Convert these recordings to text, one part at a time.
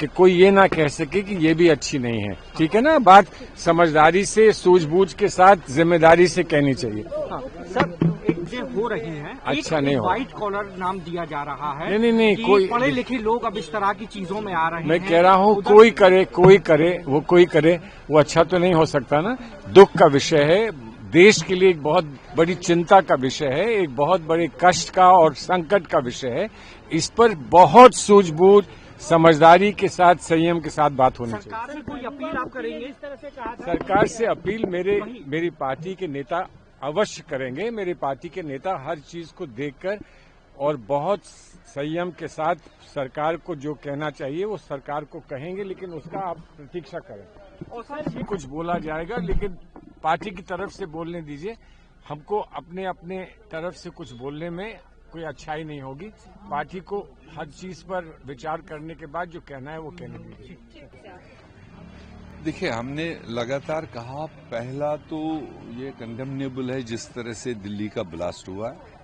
कि कोई ये ना कह सके कि ये भी अच्छी नहीं है। ठीक है ना, बात समझदारी से, सूझबूझ के साथ, जिम्मेदारी से कहनी चाहिए। हाँ, सर एक जो हो रही है, अच्छा नहीं हो, व्हाइट कॉलर नाम दिया जा रहा है। नहीं, कोई पढ़े लिखे लोग अब इस तरह की चीजों में आ रहे हैं। मैं कह रहा हूँ कोई करे, वो अच्छा तो नहीं हो सकता ना। दुख का विषय है, देश के लिए एक बहुत बड़ी चिंता का विषय है, एक बहुत बड़े कष्ट का और संकट का विषय है। इस पर बहुत सूझबूझ, समझदारी के साथ, संयम के साथ बात होनी चाहिए। सरकार से कोई अपील आप करेंगे? इस तरह से कहा सरकार से अपील मेरी पार्टी के नेता अवश्य करेंगे। मेरी पार्टी के नेता हर चीज को देखकर और बहुत संयम के साथ सरकार को जो कहना चाहिए वो सरकार को कहेंगे, लेकिन उसका आप प्रतीक्षा करें। और सर कुछ बोला जाएगा, लेकिन पार्टी की तरफ से बोलने दीजिए। हमको अपने तरफ से कुछ बोलने में कोई अच्छाई नहीं होगी। पार्टी को हर चीज पर विचार करने के बाद जो कहना है वो कहने दीजिए। देखिए, हमने लगातार कहा, पहला तो ये कंडेमनेबल है जिस तरह से दिल्ली का ब्लास्ट हुआ है।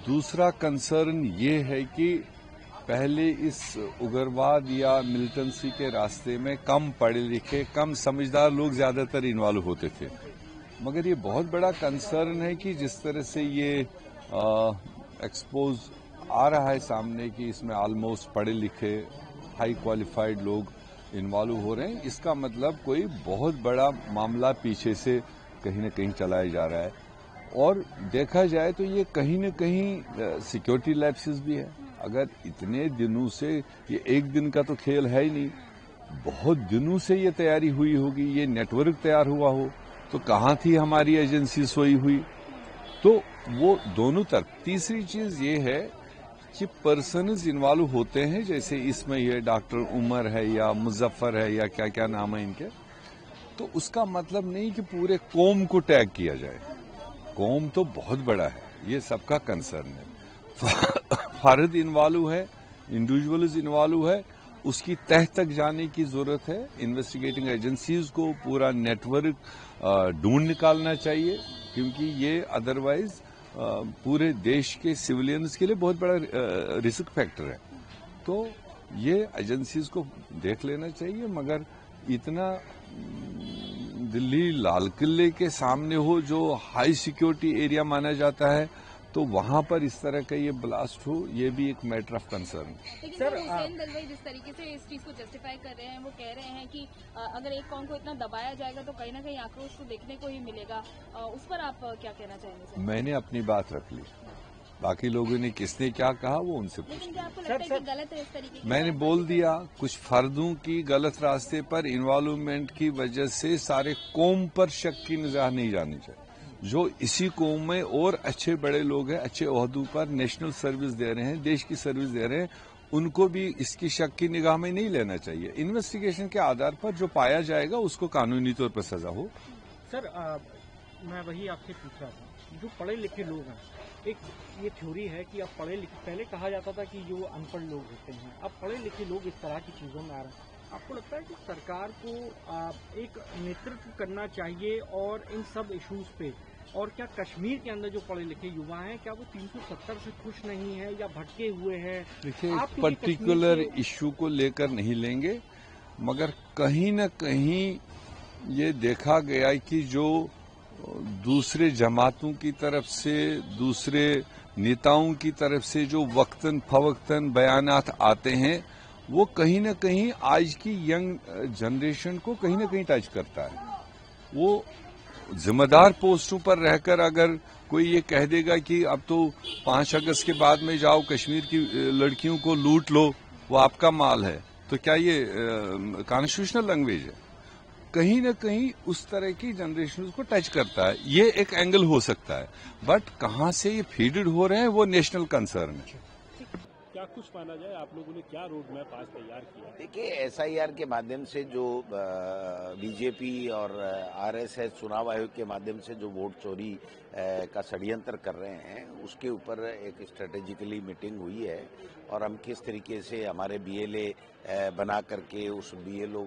दूसरा कंसर्न ये है कि पहले इस उग्रवाद या मिलिटेंसी के रास्ते में कम पढ़े लिखे, कम समझदार लोग ज्यादातर इन्वॉल्व होते थे। मगर ये बहुत बड़ा कंसर्न है कि जिस तरह से ये एक्सपोज आ रहा है सामने कि इसमें ऑलमोस्ट पढ़े लिखे, हाई क्वालिफाइड लोग इन्वॉल्व हो रहे हैं, इसका मतलब कोई बहुत बड़ा मामला पीछे से कहीं न कहीं चलाया जा रहा है। और देखा जाए तो ये कहीं न कहीं सिक्योरिटी लैप्सेस भी है। अगर इतने दिनों से, ये एक दिन का तो खेल है ही नहीं, बहुत दिनों से ये तैयारी हुई होगी, ये नेटवर्क तैयार हुआ हो, तो कहाँ थी हमारी एजेंसी सोई हुई? तो वो दोनों तरफ। तीसरी चीज ये है कि पर्सन्स इन्वॉल्व होते हैं, जैसे इसमें ये डॉक्टर उमर है या मुजफ्फर है या क्या क्या नाम है इनके, तो उसका मतलब नहीं कि पूरे कौम को टैग किया जाए। कौम तो बहुत बड़ा है, ये सबका कंसर्न है। फर्द इन्वॉल्व है, इंडिविजुअल्स इन्वॉल्व है, उसकी तह तक जाने की जरूरत है। इन्वेस्टिगेटिंग एजेंसीज को पूरा नेटवर्क ढूंढ निकालना चाहिए, क्योंकि ये अदरवाइज पूरे देश के सिविलियंस के लिए बहुत बड़ा रिस्क फैक्टर है। तो ये एजेंसीज को देख लेना चाहिए। मगर इतना दिल्ली लाल किले के सामने हो, जो हाई सिक्योरिटी एरिया माना जाता है, तो वहां पर इस तरह का ये ब्लास्ट हो, ये भी एक मैटर ऑफ कंसर्न। लेकिन सर हुसैन दलवाई जिस तरीके से इस चीज को जस्टिफाई कर रहे हैं, वो कह रहे हैं कि अगर एक कौम को इतना दबाया जाएगा तो कहीं ना कहीं आक्रोश को देखने को ही मिलेगा। उस पर आप क्या कहना चाहेंगे सर? मैंने अपनी बात रख ली, बाकी लोगों ने किसने क्या कहा वो उनसे पूछे। लेकिन क्या आपको लगता है कि गलत है इस तरीके की? मैंने बोल दिया, कुछ फर्दों की गलत रास्ते पर इन्वॉल्वमेंट की वजह से सारे कौम पर शक की निगाह नहीं जानी चाहिए। जो इसी कौम में और अच्छे बड़े लोग हैं, अच्छे ओहदों पर नेशनल सर्विस दे रहे हैं, देश की सर्विस दे रहे हैं, उनको भी इसकी शक की निगाह में नहीं लेना चाहिए। इन्वेस्टिगेशन के आधार पर जो पाया जाएगा उसको कानूनी तौर पर सजा हो। सर मैं वही आपसे पूछ रहा था, जो पढ़े लिखे लोग हैं, एक ये थ्योरी है कि अब पढ़े लिखे, पहले कहा जाता था कि जो अनपढ़ लोग होते हैं, अब पढ़े लिखे लोग इस तरह की चीजों में आ रहे हैं। आपको लगता है कि सरकार को एक नेतृत्व करना चाहिए और इन सब इश्यूज पे, और क्या कश्मीर के अंदर जो पढ़े लिखे युवा हैं, क्या वो 370 से खुश नहीं है या भटके हुए हैं? देखिए, पर्टिकुलर इश्यू को लेकर नहीं लेंगे, मगर कहीं न कहीं ये देखा गया कि जो दूसरे जमातों की तरफ से, दूसरे नेताओं की तरफ से जो वक्तन फवक्तन बयानात आते हैं, वो कहीं न कहीं आज की यंग जनरेशन को कहीं न कहीं टच करता है। वो जिम्मेदार पोस्टों पर रहकर अगर कोई ये कह देगा कि अब तो 5 अगस्त के बाद में जाओ कश्मीर की लड़कियों को लूट लो, वो आपका माल है, तो क्या ये कॉन्स्टिट्यूशनल लैंग्वेज है? कहीं न कहीं उस तरह की जनरेशन को टच करता है। ये एक एंगल हो सकता है, बट कहां से ये फीडेड हो रहे हैं वो नेशनल कंसर्न है। क्या कुछ माना जाए, आप लोगों ने क्या रोड मैप आज तैयार किया? देखिए, एसआईआर के माध्यम से जो बीजेपी और आरएसएस चुनाव आयोग के माध्यम से जो वोट चोरी का षड्यंत्र कर रहे हैं, उसके ऊपर एक स्ट्रेटेजिकली मीटिंग हुई है और हम किस तरीके से हमारे बीएलए बना करके उस बीएलओ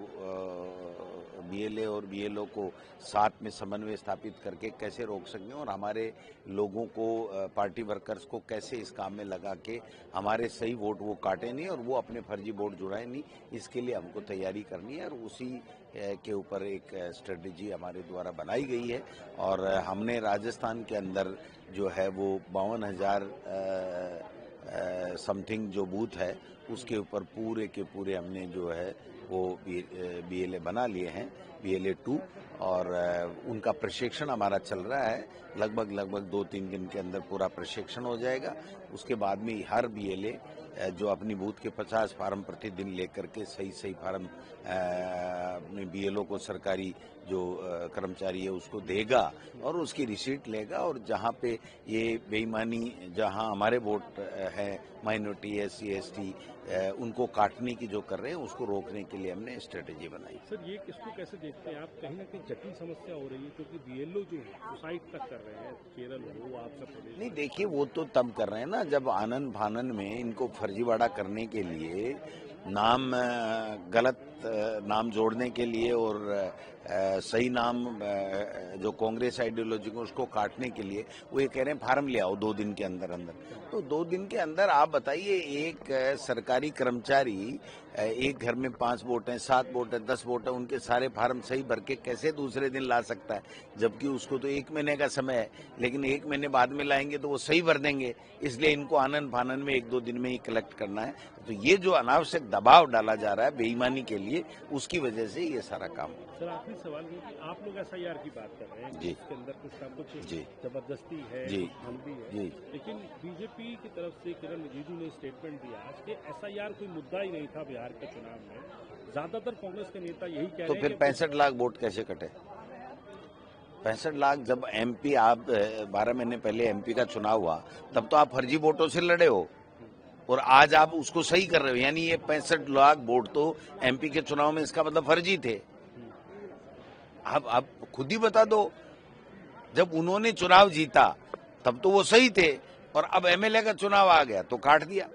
बीएलए और बीएलओ को साथ में समन्वय स्थापित करके कैसे रोक सकें और हमारे लोगों को, पार्टी वर्कर्स को कैसे इस काम में लगा के हमारे सही वोट वो काटे नहीं और वो अपने फर्जी वोट जुड़ाए नहीं, इसके लिए हमको तैयारी करनी है और उसी के ऊपर एक स्ट्रेटेजी हमारे द्वारा बनाई गई है। और हमने राजस्थान के अंदर जो है वो 52,000 समथिंग जो बूथ है उसके ऊपर पूरे के पूरे हमने जो है वो बीएलए बना लिए हैं, बीएलए 2, और उनका प्रशिक्षण हमारा चल रहा है। लगभग 2-3 दिन के अंदर पूरा प्रशिक्षण हो जाएगा। उसके बाद में हर बीएलए जो अपनी बूथ के 50 फार्म प्रतिदिन लेकर के सही फार्म अपने बीएलओ को, सरकारी जो कर्मचारी है उसको देगा और उसकी रिसीट लेगा। और जहाँ पे ये बेईमानी, जहाँ हमारे वोट है माइनॉरिटी, SC ST, उनको काटने की जो कर रहे हैं उसको रोकने के लिए हमने स्ट्रेटेजी बनाई। सर ये किसको कैसे देखते हैं आप? कहीं ना कहीं जटिल समस्या हो रही है क्योंकि बीएलओ जो है सुसाइड तक कर रहे हैं, केरल हो, आप सब प्रदेश। नहीं देखिए, वो तो तब कर रहे हैं ना जब आनन फानन में इनको फर्जीवाड़ा करने के लिए, नाम गलत नाम जोड़ने के लिए और सही नाम जो कांग्रेस आइडियोलॉजी को उसको काटने के लिए वो ये कह रहे हैं फार्म ले आओ 2 दिन के अंदर अंदर। तो 2 दिन के अंदर आप बताइए, एक सरकारी कर्मचारी, एक घर में 5 वोट हैं, 7 वोट हैं, 10 वोट हैं, उनके सारे फार्म सही भर के कैसे दूसरे दिन ला सकता है? जबकि उसको तो 1 महीने का समय है, लेकिन 1 महीने बाद में लाएंगे तो वो सही भर देंगे। इसलिए इनको आनन फानन में 1-2 दिन में ही कलेक्ट करना है। तो ये जो अनावश्यक दबाव डाला जा रहा है बेईमानी के लिए, उसकी वजह से ये सारा काम। सर आखिरी सवाल ये कि आप लोग SIR की बात कर रहे हैं जी, इसके अंदर कुछ ना कुछ जी, जबरदस्ती है, जी, धमकी है, जी, लेकिन बीजेपी की तरफ से किरण रिजिजू ने स्टेटमेंट दिया कि SIR कोई मुद्दा ही नहीं था बिहार के चुनाव में। ज्यादातर कांग्रेस के नेता यही कह तो रहे हैं। फिर 65 लाख वोट कैसे कटे? 65 लाख जब MP, आप 12 महीने पहले MP का चुनाव हुआ तब तो आप फर्जी वोटों से लड़े हो और आज आप उसको सही कर रहे हो। यानी ये 65 लाख वोट तो MP के चुनाव में इसका मतलब फर्जी थे। आप खुद ही बता दो, जब उन्होंने चुनाव जीता तब तो वो सही थे और अब MLA का चुनाव आ गया तो काट दिया।